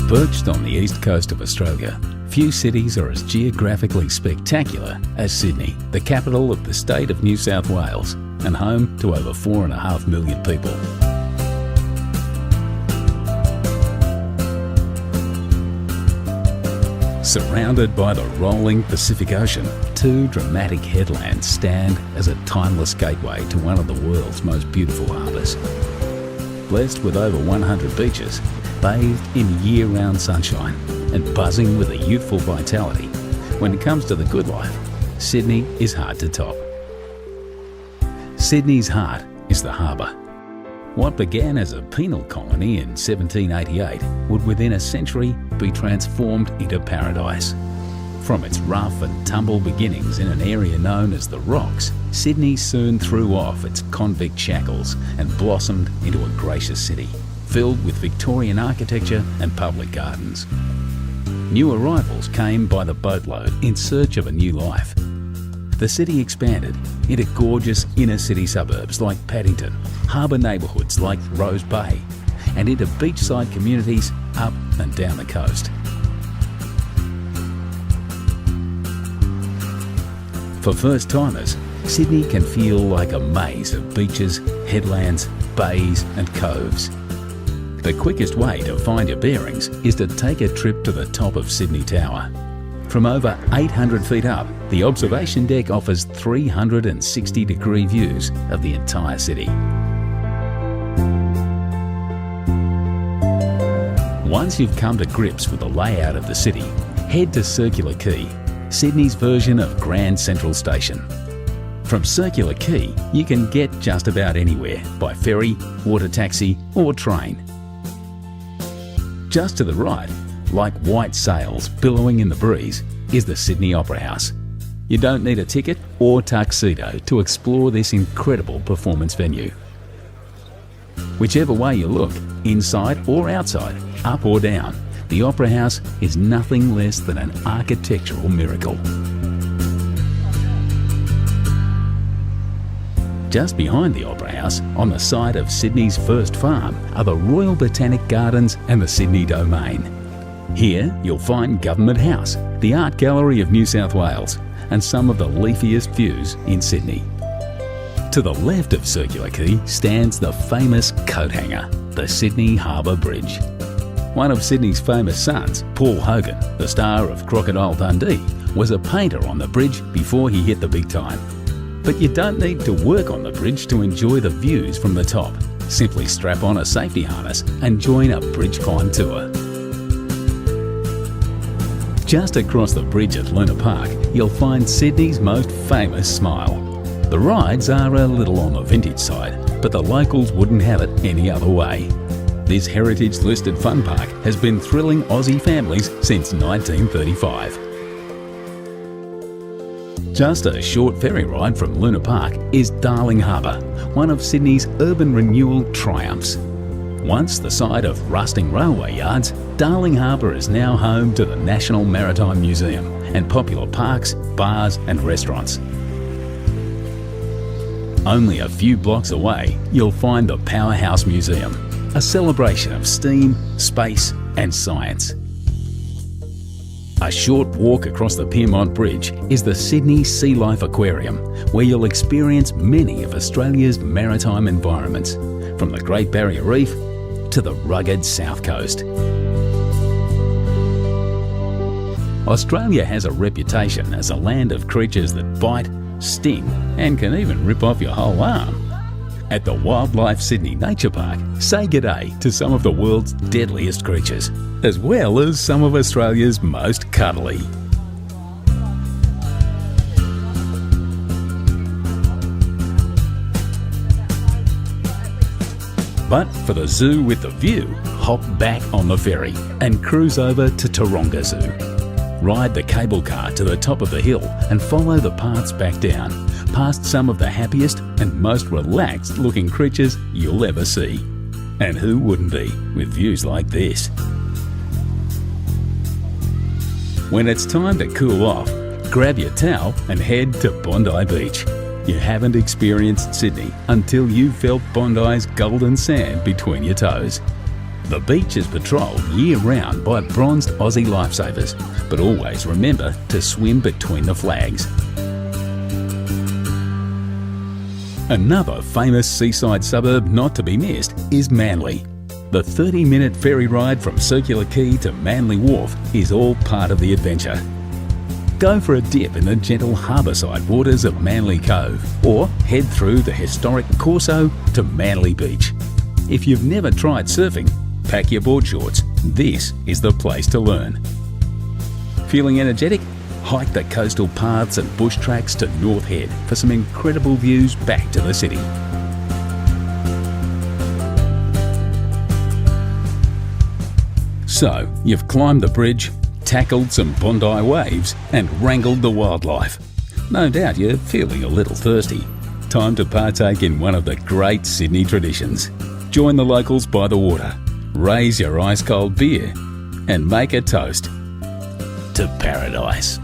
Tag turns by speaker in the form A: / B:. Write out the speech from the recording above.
A: Perched on the east coast of Australia, few cities are as geographically spectacular as Sydney, the capital of the state of New South Wales and home to over 4.5 million people. Surrounded by the rolling Pacific Ocean, two dramatic headlands stand as a timeless gateway to one of the world's most beautiful harbours. Blessed with over 100 beaches, bathed in year-round sunshine and buzzing with a youthful vitality, when it comes to the good life, Sydney is hard to top. Sydney's heart is the harbour. What began as a penal colony in 1788 would within a century be transformed into paradise. From its rough and tumble beginnings in an area known as the Rocks, Sydney soon threw off its convict shackles and blossomed into a gracious city, filled with Victorian architecture and public gardens. New arrivals came by the boatload in search of a new life. The city expanded into gorgeous inner-city suburbs like Paddington, harbour neighbourhoods like Rose Bay, and into beachside communities up and down the coast. For first-timers, Sydney can feel like a maze of beaches, headlands, bays and coves. The quickest way to find your bearings is to take a trip to the top of Sydney Tower. From over 800 feet up, the observation deck offers 360-degree views of the entire city. Once you've come to grips with the layout of the city, head to Circular Quay, Sydney's version of Grand Central Station. From Circular Quay, you can get just about anywhere by ferry, water taxi or train. Just to the right, like white sails billowing in the breeze, is the Sydney Opera House. You don't need a ticket or tuxedo to explore this incredible performance venue. Whichever way you look, inside or outside, up or down, the Opera House is nothing less than an architectural miracle. Just behind the Opera House, on the site of Sydney's first farm, are the Royal Botanic Gardens and the Sydney Domain. Here you'll find Government House, the Art Gallery of New South Wales, and some of the leafiest views in Sydney. To the left of Circular Quay stands the famous coat hanger, the Sydney Harbour Bridge. One of Sydney's famous sons, Paul Hogan, the star of Crocodile Dundee, was a painter on the bridge before he hit the big time. But you don't need to work on the bridge to enjoy the views from the top. Simply strap on a safety harness and join a bridge climb tour. Just across the bridge at Luna Park, you'll find Sydney's most famous smile. The rides are a little on the vintage side, but the locals wouldn't have it any other way. This heritage-listed fun park has been thrilling Aussie families since 1935. Just a short ferry ride from Luna Park is Darling Harbour, one of Sydney's urban renewal triumphs. Once the site of rusting railway yards, Darling Harbour is now home to the National Maritime Museum and popular parks, bars and restaurants. Only a few blocks away, you'll find the Powerhouse Museum, a celebration of steam, space and science. A short walk across the Piermont Bridge is the Sydney Sea Life Aquarium, where you'll experience many of Australia's maritime environments, from the Great Barrier Reef to the rugged South Coast. Australia has a reputation as a land of creatures that bite, sting and can even rip off your whole arm. At the Wildlife Sydney Nature Park, say g'day to some of the world's deadliest creatures, as well as some of Australia's most cuddly. But for the zoo with the view, hop back on the ferry and cruise over to Taronga Zoo. Ride the cable car to the top of the hill and follow the paths back down, past some of the happiest and most relaxed looking creatures you'll ever see. And who wouldn't be with views like this? When it's time to cool off, grab your towel and head to Bondi Beach. You haven't experienced Sydney until you've felt Bondi's golden sand between your toes. The beach is patrolled year-round by bronzed Aussie lifesavers, but always remember to swim between the flags. Another famous seaside suburb not to be missed is Manly. The 30-minute ferry ride from Circular Quay to Manly Wharf is all part of the adventure. Go for a dip in the gentle harbourside waters of Manly Cove, or head through the historic Corso to Manly Beach. If you've never tried surfing, pack your board shorts. This is the place to learn. Feeling energetic? Hike the coastal paths and bush tracks to North Head for some incredible views back to the city. So, you've climbed the bridge, tackled some Bondi waves and wrangled the wildlife. No doubt you're feeling a little thirsty. Time to partake in one of the great Sydney traditions. Join the locals by the water, raise your ice-cold beer and make a toast to paradise.